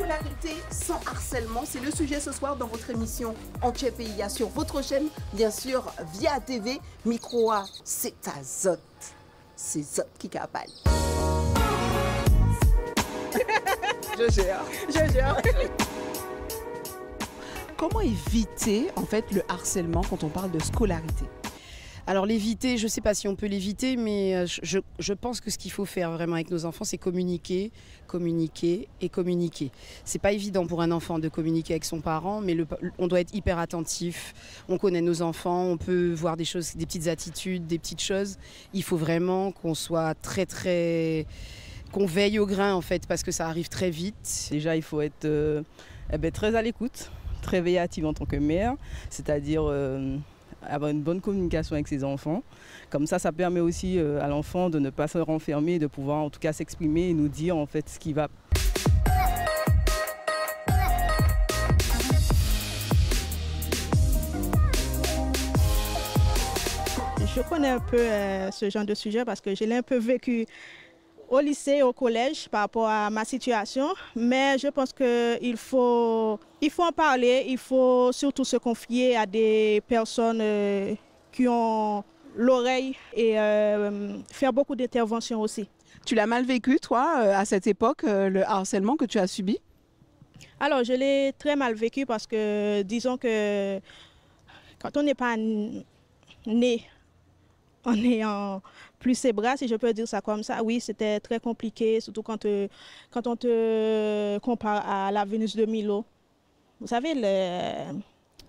scolarité sans harcèlement, c'est le sujet ce soir dans votre émission Entier PIA sur votre chaîne, bien sûr, via TV. Micro A, c'est Azot. C'est Zot qui capale. Je gère. Comment éviter en fait le harcèlement quand on parle de scolarité? Alors l'éviter, je ne sais pas si on peut l'éviter, mais je pense que ce qu'il faut faire vraiment avec nos enfants, c'est communiquer, communiquer et communiquer. C'est pas évident pour un enfant de communiquer avec son parent, mais on doit être hyper attentif. On connaît nos enfants, on peut voir des choses, des petites attitudes, des petites choses. Il faut vraiment qu'on soit qu'on veille au grain en fait, parce que ça arrive très vite. Déjà, il faut être très à l'écoute, très veillative en tant que mère, c'est-à-dire avoir une bonne communication avec ses enfants. Comme ça permet aussi à l'enfant de ne pas se renfermer, de pouvoir en tout cas s'exprimer et nous dire en fait ce qui va. Je connais un peu ce genre de sujet parce que je l'ai un peu vécu au lycée, au collège par rapport à ma situation, mais je pense qu'il faut en parler, il faut surtout se confier à des personnes qui ont l'oreille et faire beaucoup d'interventions aussi. Tu l'as mal vécu, toi, à cette époque, le harcèlement que tu as subi? Alors, je l'ai très mal vécu parce que, disons que quand on n'est pas né en ayant plus ses bras, si je peux dire ça comme ça, oui, c'était très compliqué, surtout quand on te compare à la Vénus de Milo. Vous savez,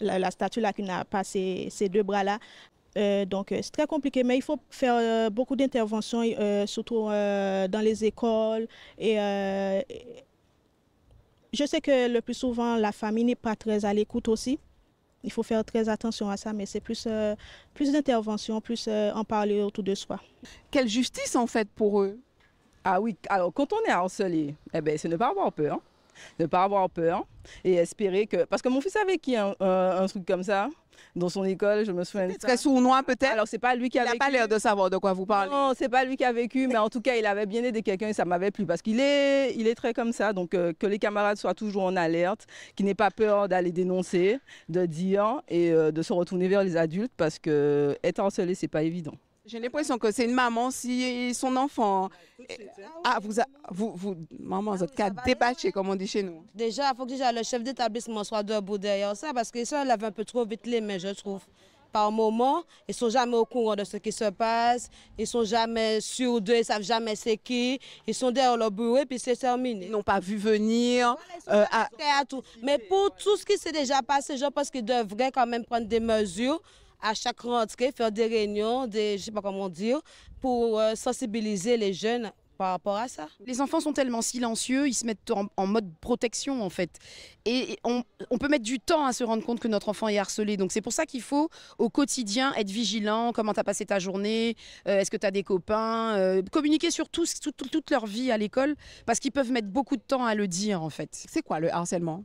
la statue là qui n'a pas ces deux bras-là. Donc, c'est très compliqué, mais il faut faire beaucoup d'interventions, surtout dans les écoles. Et je sais que le plus souvent, la famille n'est pas très à l'écoute aussi. Il faut faire très attention à ça, mais c'est plus d'intervention, plus en parler autour de soi. Quelle justice en fait pour eux? Ah oui, alors quand on est harcelé, c'est ne pas avoir peur. Ne pas avoir peur et espérer que... Parce que mon fils a vécu un truc comme ça dans son école, je me souviens. Très sournois peut-être? Alors c'est pas lui qui a vécu. Il n'a pas l'air de savoir de quoi vous parlez. Non, c'est pas lui qui a vécu, mais en tout cas il avait bien aidé quelqu'un et ça m'avait plu parce qu'il est très comme ça. Donc que les camarades soient toujours en alerte, qu'il n'ait pas peur d'aller dénoncer, de dire et de se retourner vers les adultes parce que être harcelé c'est pas évident. J'ai l'impression que c'est une maman si son enfant... Ah, maman, vous êtes qu'à débâcher, comme on dit chez nous. Déjà, il faut que le chef d'établissement soit debout derrière ça, parce qu'ils se lèvent un peu trop vite les mains, je trouve. Par moment, ils ne sont jamais au courant de ce qui se passe, ils ne sont jamais sûrs d'eux, ils ne savent jamais c'est qui, ils sont derrière leur bureau et puis c'est terminé. Ils n'ont pas vu venir. Mais pour tout ce qui s'est déjà passé, je pense qu'ils devraient quand même prendre des mesures à chaque rentrée, faire des réunions, je ne sais pas comment dire, pour sensibiliser les jeunes par rapport à ça. Les enfants sont tellement silencieux, ils se mettent en mode protection en fait. Et on peut mettre du temps à se rendre compte que notre enfant est harcelé. Donc c'est pour ça qu'il faut au quotidien être vigilant. Comment tu as passé ta journée? Est-ce que tu as des copains? Communiquer sur toute leur vie à l'école parce qu'ils peuvent mettre beaucoup de temps à le dire en fait. C'est quoi le harcèlement?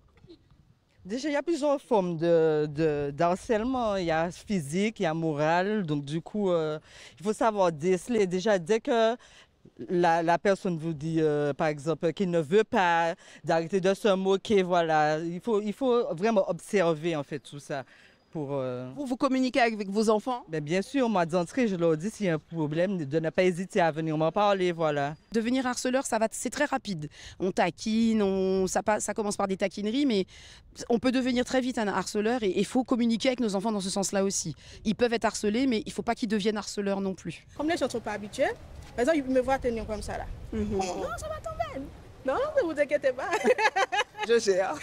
Déjà, il y a plusieurs formes d'harcèlement. Il y a physique, il y a moral. Donc, du coup, il faut savoir déceler. Déjà, dès que la personne vous dit, par exemple, qu'il ne veut pas, d'arrêter de se moquer, voilà. Il faut vraiment observer, en fait, tout ça. Vous communiquez avec vos enfants? Bien sûr, moi d'entrée, je leur dis s'il y a un problème, de ne pas hésiter à venir m'en parler, voilà. Devenir harceleur, c'est très rapide. On taquine, ça commence par des taquineries, mais on peut devenir très vite un harceleur et il faut communiquer avec nos enfants dans ce sens-là aussi. Ils peuvent être harcelés, mais il ne faut pas qu'ils deviennent harceleurs non plus. Comme les gens ne sont pas habitués, par exemple, ils me voient tenir comme ça là. Non, ça va tomber. Non, ne vous inquiétez pas. Je gère.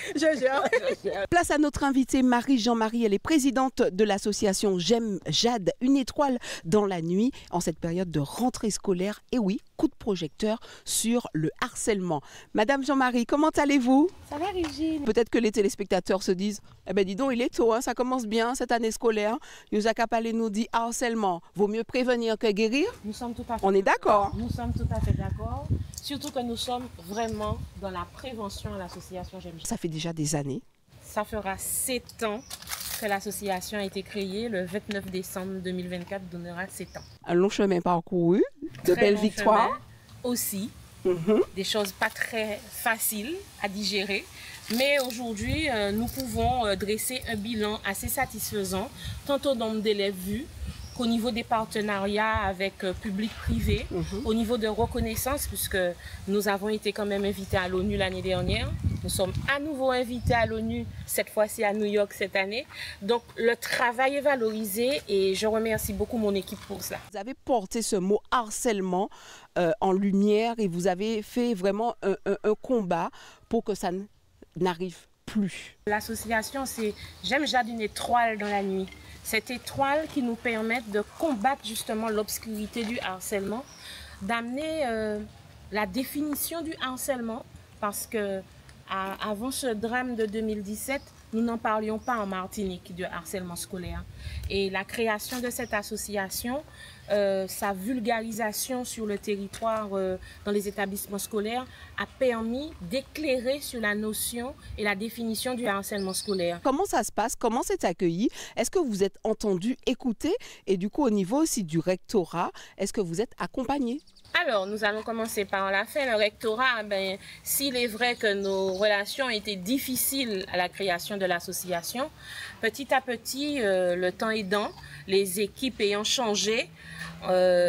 Place à notre invitée Marie-Jean-Marie. Elle est présidente de l'association J'aime Jade, une étoile dans la nuit en cette période de rentrée scolaire. Et oui, coup de projecteur sur le harcèlement. Madame Jean-Marie, comment allez-vous? Ça va, Régine? Peut-être que les téléspectateurs se disent, eh ben dis donc, il est tôt, hein, ça commence bien cette année scolaire. Yusa Kapale nous dit harcèlement, vaut mieux prévenir que guérir. Nous sommes tout à fait. On est d'accord? Nous sommes tout à fait d'accord. Surtout que nous sommes vraiment dans la prévention à l'association J'aime Jade. Ça fait déjà des années. Ça fera 7 ans que l'association a été créée. Le 29 décembre 2024 donnera 7 ans. Un long chemin parcouru, de belles victoires. Aussi. des choses pas très faciles à digérer. Mais aujourd'hui, nous pouvons dresser un bilan assez satisfaisant, tant au nombre d'élèves vus qu'au niveau des partenariats avec public-privé, au niveau de reconnaissance, puisque nous avons été quand même invités à l'ONU l'année dernière. Nous sommes à nouveau invités à l'ONU, cette fois-ci à New York cette année. Donc le travail est valorisé et je remercie beaucoup mon équipe pour cela. Vous avez porté ce mot harcèlement en lumière et vous avez fait vraiment un combat pour que ça n'arrive plus. L'association, c'est J'aime Jade, une étoile dans la nuit. Cette étoile qui nous permet de combattre justement l'obscurité du harcèlement, d'amener la définition du harcèlement, parce que avant ce drame de 2017, nous n'en parlions pas en Martinique du harcèlement scolaire. Et la création de cette association, sa vulgarisation sur le territoire dans les établissements scolaires a permis d'éclairer sur la notion et la définition du harcèlement scolaire. Comment ça se passe? Comment c'est accueilli? Est-ce que vous êtes entendu, écouté? Et du coup, au niveau aussi du rectorat, est-ce que vous êtes accompagné? Alors, nous allons commencer par la fin. Le rectorat, s'il est vrai que nos relations étaient difficiles à la création de l'association, petit à petit, le temps aidant, les équipes ayant changé,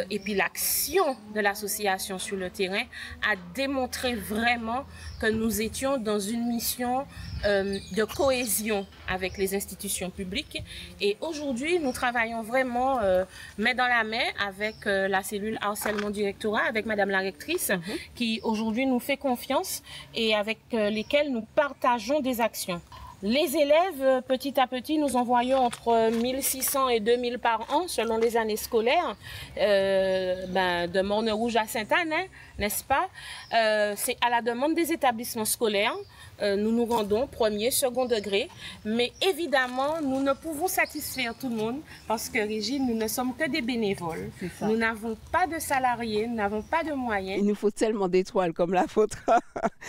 et puis l'action de l'association sur le terrain a démontré vraiment que nous étions dans une mission de cohésion avec les institutions publiques. Et aujourd'hui, nous travaillons vraiment main dans la main avec la cellule harcèlement du rectorat, avec Madame la rectrice, qui aujourd'hui nous fait confiance et avec lesquelles nous partageons des actions. Les élèves, petit à petit, nous envoyons entre 1600 et 2000 par an, selon les années scolaires, de Morne-Rouge à Sainte-Anne, n'est-ce pas? C'est à la demande des établissements scolaires. Nous nous rendons premier, second degré, mais évidemment, nous ne pouvons satisfaire tout le monde parce que, Régine, nous ne sommes que des bénévoles. Nous n'avons pas de salariés, nous n'avons pas de moyens. Il nous faut tellement d'étoiles comme la vôtre.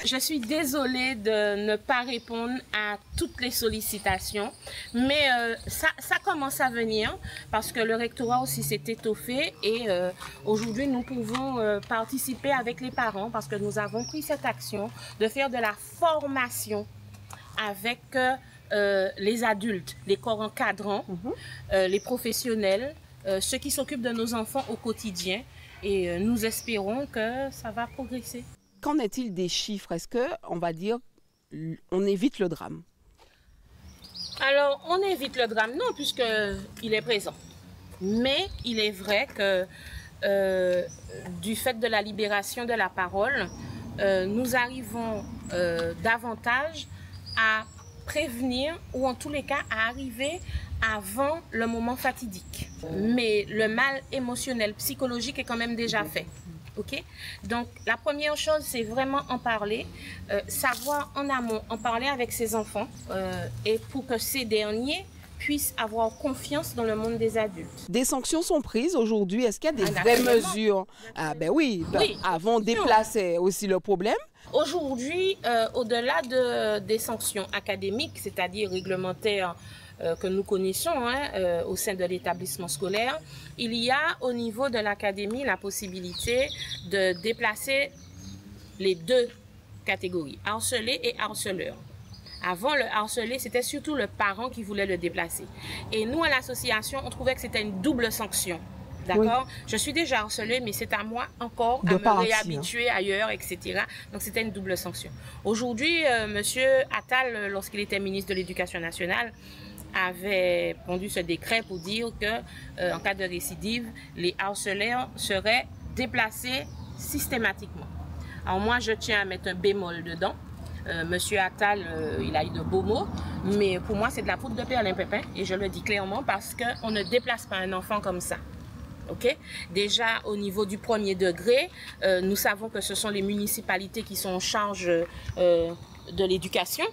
Je suis désolée de ne pas répondre à toutes les sollicitations, mais ça commence à venir parce que le rectorat aussi s'est étoffé et aujourd'hui, nous pouvons participer avec les parents parce que nous avons pris cette action de faire de la formation avec les adultes, les corps encadrants, les professionnels, ceux qui s'occupent de nos enfants au quotidien et nous espérons que ça va progresser. Qu'en est-il des chiffres? Est-ce que, on va dire, on évite le drame? Alors, on évite le drame, non, puisqu'il est présent. Mais il est vrai que du fait de la libération de la parole, nous arrivons davantage à prévenir ou en tous les cas à arriver avant le moment fatidique. Mais le mal émotionnel, psychologique est quand même déjà fait. Okay? Donc la première chose, c'est vraiment en parler, savoir en amont, en parler avec ses enfants et pour que ces derniers puissent avoir confiance dans le monde des adultes. Des sanctions sont prises aujourd'hui. Est-ce qu'il y a des vraies mesures? Ah ben oui, avant déplacer aussi le problème. Aujourd'hui, au-delà des sanctions académiques, c'est-à-dire réglementaires que nous connaissons au sein de l'établissement scolaire, il y a au niveau de l'académie la possibilité de déplacer les deux catégories, harcelé et harceleur. Avant, le harcelé, c'était surtout le parent qui voulait le déplacer. Et nous, à l'association, on trouvait que c'était une double sanction. D'accord? Oui. Je suis déjà harcelée, mais c'est à moi encore à me réhabituer ailleurs, etc. Donc, c'était une double sanction. Aujourd'hui, Monsieur Attal, lorsqu'il était ministre de l'Éducation nationale, avait pondu ce décret pour dire que, en cas de récidive, les harceleurs seraient déplacés systématiquement. Alors moi, je tiens à mettre un bémol dedans. Monsieur Attal, il a eu de beaux mots, mais pour moi, c'est de la poudre de perlimpinpin, et je le dis clairement parce qu'on ne déplace pas un enfant comme ça. Okay? Déjà, au niveau du premier degré, nous savons que ce sont les municipalités qui sont en charge de l'éducation,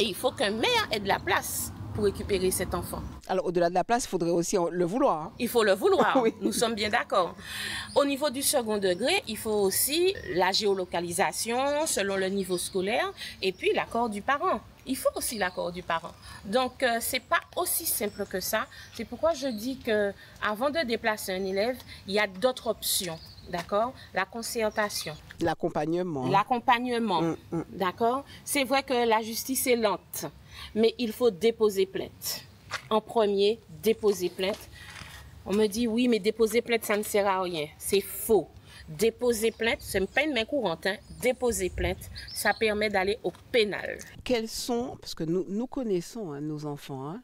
et il faut qu'un maire ait de la place pour récupérer cet enfant. Alors, au-delà de la place, il faudrait aussi le vouloir. Hein. Il faut le vouloir, oui. Nous sommes bien d'accord. Au niveau du second degré, il faut aussi la géolocalisation selon le niveau scolaire et puis l'accord du parent. Il faut aussi l'accord du parent. Donc, c'est pas aussi simple que ça. C'est pourquoi je dis que avant de déplacer un élève, il y a d'autres options. d'accord, la concertation. L'accompagnement. L'accompagnement, d'accord. C'est vrai que la justice est lente, mais il faut déposer plainte. En premier, déposer plainte. On me dit, oui, mais déposer plainte, ça ne sert à rien. C'est faux. Déposer plainte, ce n'est pas une main courante, hein. Déposer plainte, ça permet d'aller au pénal. Quels sont, parce que nous connaissons nos enfants,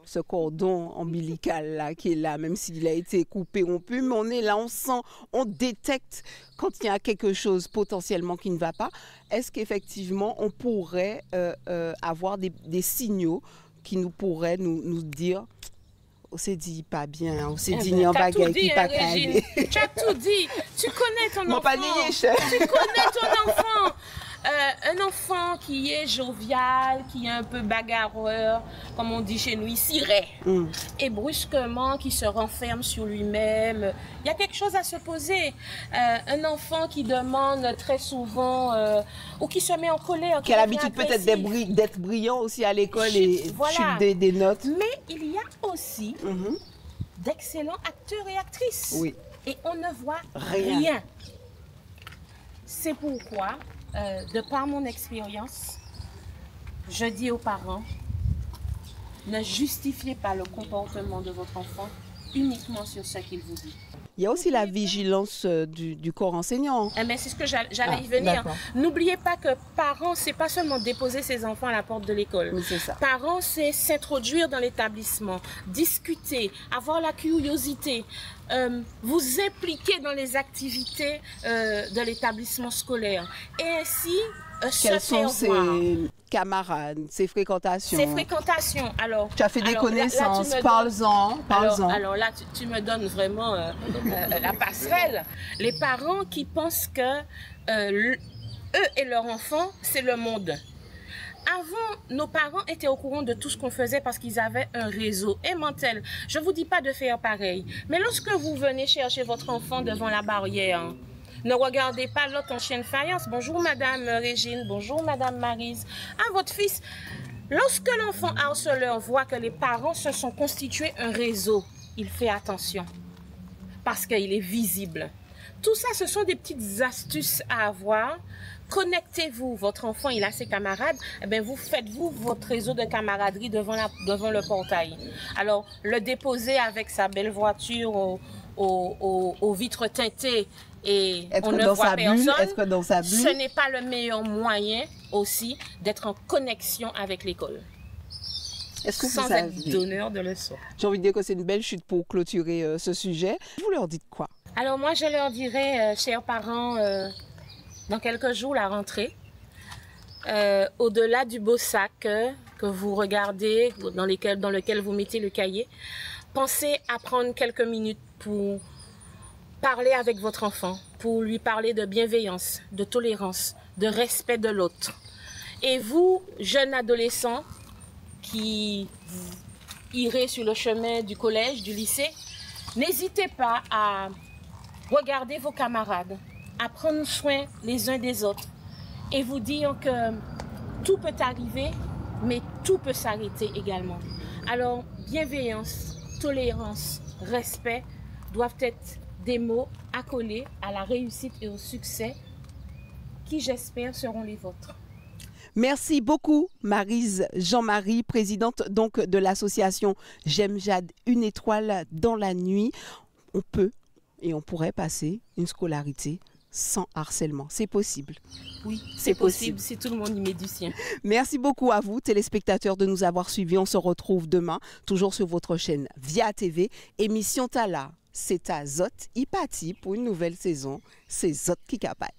ce cordon ombilical là qui est là, même s'il a été coupé, rompu, mais on est là, on sent, on détecte quand il y a quelque chose potentiellement qui ne va pas. Est-ce qu'effectivement on pourrait avoir des signaux qui nous pourraient nous dire on s'est dit pas bien, on s'est dit en bagaille qui pas calé. Tu as tout dit, tu connais ton enfant. Tu connais ton enfant. Un enfant qui est jovial, qui est un peu bagarreur, comme on dit chez nous, il cirait. Et brusquement, qui se renferme sur lui-même. Il y a quelque chose à se poser. Un enfant qui demande très souvent, ou qui se met en colère. Qui a l'habitude peut-être d'être brillant aussi à l'école et chute des notes. Mais il y a aussi d'excellents acteurs et actrices. Oui. Et on ne voit rien. C'est pourquoi... de par mon expérience, je dis aux parents, ne justifiez pas le comportement de votre enfant uniquement sur ce qu'il vous dit. Il y a aussi la vigilance du corps enseignant. Mais c'est ce que j'allais y venir. N'oubliez pas que parents, c'est pas seulement déposer ses enfants à la porte de l'école. Oui, c'est ça. Parents, c'est s'introduire dans l'établissement, discuter, avoir la curiosité, vous impliquer dans les activités de l'établissement scolaire. Et ainsi, quels sont ses camarades, ses fréquentations? Ses fréquentations. Alors, tu as fait des connaissances, parle-en. Alors là, tu me donnes vraiment la passerelle. Les parents qui pensent que eux et leur enfant, c'est le monde. Avant, nos parents étaient au courant de tout ce qu'on faisait parce qu'ils avaient un réseau aimantel. Je ne vous dis pas de faire pareil. Mais lorsque vous venez chercher votre enfant devant la barrière, ne regardez pas l'autre en chien de faïence. Bonjour Madame Régine, bonjour Madame Maryse. À votre fils, lorsque l'enfant harceleur voit que les parents se sont constitués un réseau, il fait attention parce qu'il est visible. Tout ça, ce sont des petites astuces à avoir. Connectez-vous, votre enfant, il a ses camarades, eh bien, faites-vous votre réseau de camaraderie devant le portail. Alors, le déposer avec sa belle voiture aux vitres teintées et on ne voit personne, ce n'est pas le meilleur moyen aussi d'être en connexion avec l'école. Est-ce que sans être donneur de leçons. J'ai envie de dire que c'est une belle chute pour clôturer ce sujet. Vous leur dites quoi? Alors moi, je leur dirais, chers parents, dans quelques jours, la rentrée, au-delà du beau sac que vous regardez, dans lequel vous mettez le cahier, pensez à prendre quelques minutes pour parler avec votre enfant, pour lui parler de bienveillance, de tolérance, de respect de l'autre. Et vous, jeunes adolescents, qui irez sur le chemin du collège, du lycée, n'hésitez pas à regarder vos camarades, à prendre soin les uns des autres et vous dire que tout peut arriver, mais tout peut s'arrêter également. Alors, bienveillance, tolérance, respect doivent être des mots accolés à la réussite et au succès qui, j'espère, seront les vôtres. Merci beaucoup, Maryse Jean-Marie, présidente donc de l'association J'aime Jade, une étoile dans la nuit. On peut et on pourrait passer une scolarité sans harcèlement. C'est possible. Oui, c'est possible si tout le monde y met du sien. Merci beaucoup à vous, téléspectateurs, de nous avoir suivis. On se retrouve demain, toujours sur votre chaîne Via TV. Émission Tala, c'est à Zot Ipati pour une nouvelle saison. C'est Zot qui capaille.